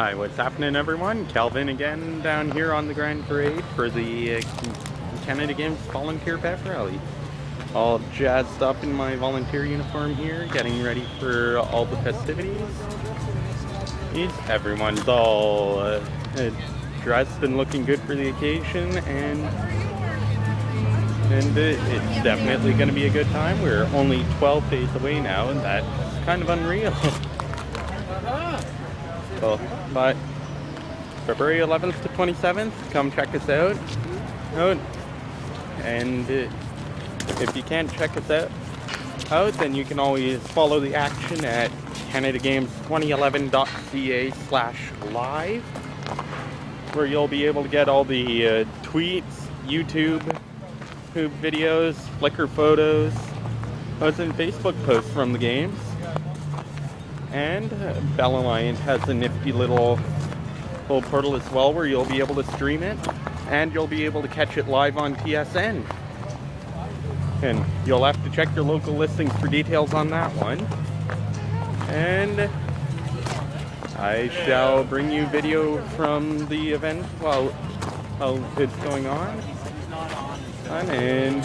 Hi, what's happening everyone? Calvin again down here on the Grand Parade for the Canada Games Volunteer Pep Rally. All jazzed up in my volunteer uniform here, getting ready for all the festivities. Everyone's all dressed and looking good for the occasion, and it's definitely going to be a good time. We're only 12 days away now, and that's kind of unreal. But February 11th to 27th, come check us out. And if you can't check us out, then you can always follow the action at CanadaGames2011.ca/live, where you'll be able to get all the tweets, YouTube videos, Flickr photos, and Facebook posts from the games. And Bell Alliance has a nifty little portal as well, where you'll be able to stream it, and you'll be able to catch it live on TSN. And you'll have to check your local listings for details on that one. And I shall bring you video from the event while it's going on. And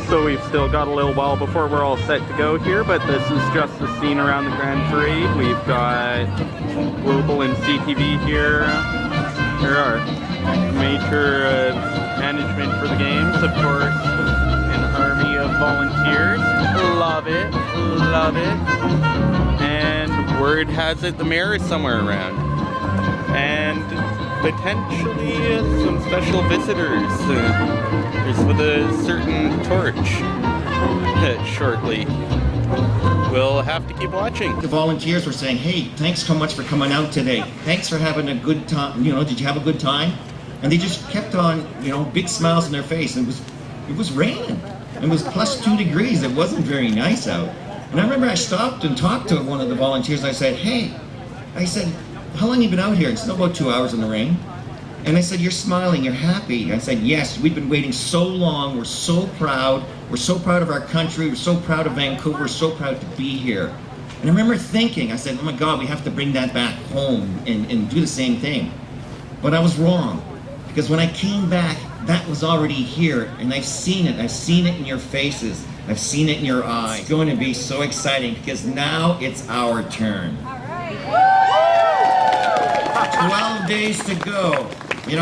so we've still got a little while before we're all set to go here, but this is just the scene around the Grand Parade. We've got Global and CTV here. There are major management for the games, of course, an army of volunteers. Love it, love it. And word has it the mayor is somewhere around. And potentially some special visitors. With a certain torch shortly. We'll have to keep watching. The volunteers were saying, hey, thanks so much for coming out today. Thanks for having a good time. You know, did you have a good time? And they just kept on, big smiles on their face. And it was raining. It was +2 degrees. It wasn't very nice out. And I remember I stopped and talked to one of the volunteers. I said, hey, how long have you been out here? It's about 2 hours in the rain. And I said, you're smiling, you're happy. I said, yes, we've been waiting so long. We're so proud. We're so proud of our country. We're so proud of Vancouver. We're so proud to be here. And I remember thinking, I said, oh my God, we have to bring that back home and do the same thing. But I was wrong, because when I came back, that was already here. And I've seen it. I've seen it in your faces. I've seen it in your eyes. It's going to be so exciting, because now it's our turn. 12 days to go.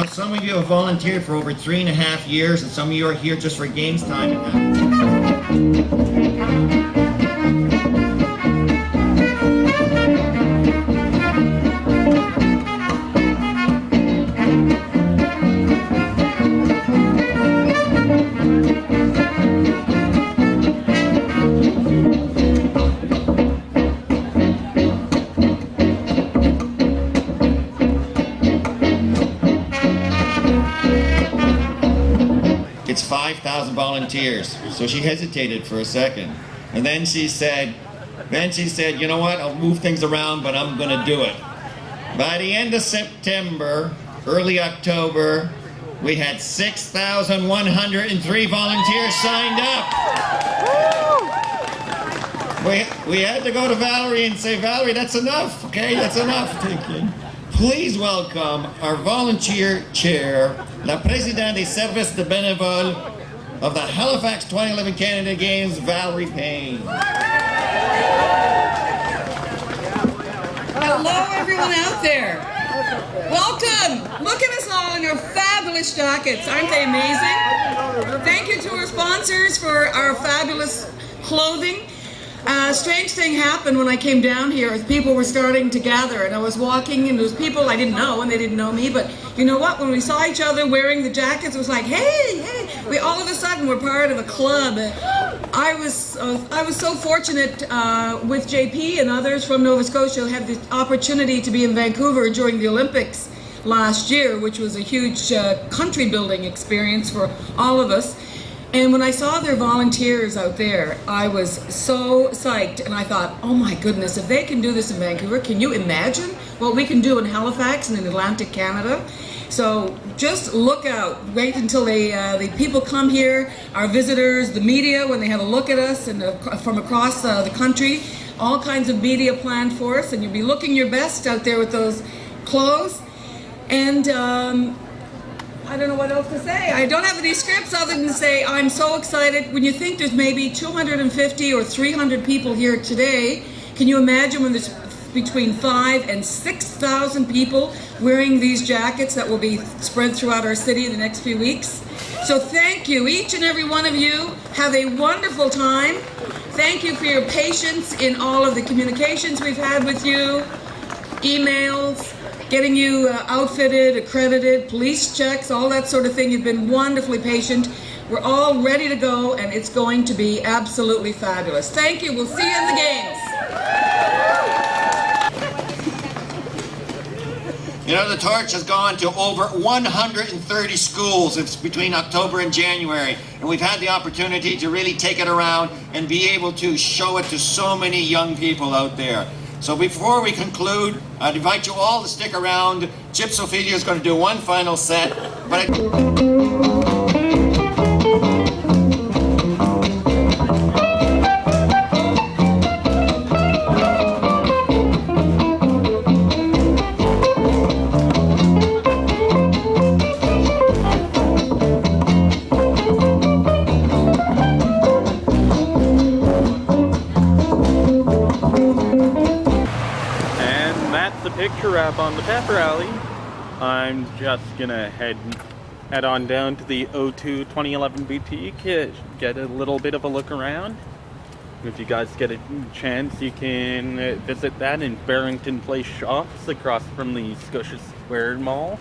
Some of you have volunteered for over 3.5 years, and some of you are here just for games time. It's 5,000 volunteers. So she hesitated for a second. And then she said, you know what, I'll move things around, but I'm gonna do it. By the end of September, early October, we had 6,103 volunteers signed up. We had to go to Valerie and say, Valerie, that's enough, okay? That's enough. Please welcome our volunteer chair, la présidente des services de bénévoles of the Halifax 2011 Canada Games, Valerie Payne. Hello everyone out there. Welcome. Look at us all in our fabulous jackets. Aren't they amazing? Thank you to our sponsors for our fabulous clothing. A strange thing happened when I came down here as people were starting to gather, and I was walking and there was people I didn't know and they didn't know me, but you know what, when we saw each other wearing the jackets, it was like, hey, we all of a sudden were part of a club. I was so fortunate with JP and others from Nova Scotia who had the opportunity to be in Vancouver during the Olympics last year, which was a huge country building experience for all of us. And when I saw their volunteers out there, I was so psyched, and I thought, oh my goodness, if they can do this in Vancouver, can you imagine what we can do in Halifax and in Atlantic Canada? So just look out. Wait until the people come here, our visitors, the media, when they have a look at us and from across the country. all kinds of media planned for us, and you'll be looking your best out there with those clothes. And I don't know what else to say. I don't have any scripts other than to say I'm so excited. When you think there's maybe 250 or 300 people here today, can you imagine when there's between 5,000 and 6,000 people wearing these jackets that will be spread throughout our city in the next few weeks? So thank you, each and every one of you. Have a wonderful time. Thank you for your patience in all of the communications we've had with you, emails, getting you outfitted, accredited, police checks, all that sort of thing. You've been wonderfully patient. We're all ready to go, and it's going to be absolutely fabulous. Thank you. We'll see you in the games. You know, the torch has gone to over 130 schools between October and January, and we've had the opportunity to really take it around and be able to show it to so many young people out there. So before we conclude, I'd invite you all to stick around. Chips Ophelia is going to do one final set, but picture wrap on the pep rally. I'm just gonna head on down to the O2 2011 boutique, get a little bit of a look around. If you guys get a chance, you can visit that in Barrington Place Shops across from the Scotia Square Mall.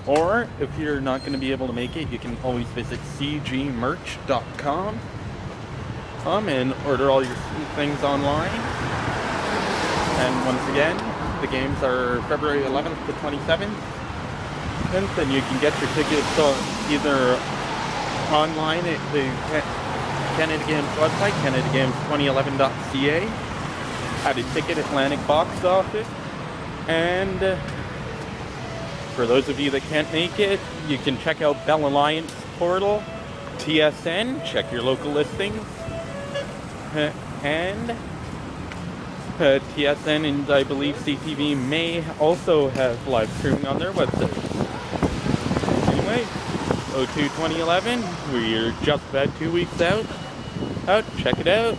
Or if you're not going to be able to make it, you can always visit cgmerch.com and order all your things online. And once again, the games are February 11th to 27th. And you can get your tickets either online at the Canada Games website, canadagames2011.ca, at a Ticket Atlantic box office. And for those of you that can't make it, you can check out Bell Alliance portal, TSN, check your local listings. And TSN and I believe CTV may also have live streaming on their website. Anyway, O2 2011, we're just about 2 weeks out. Check it out.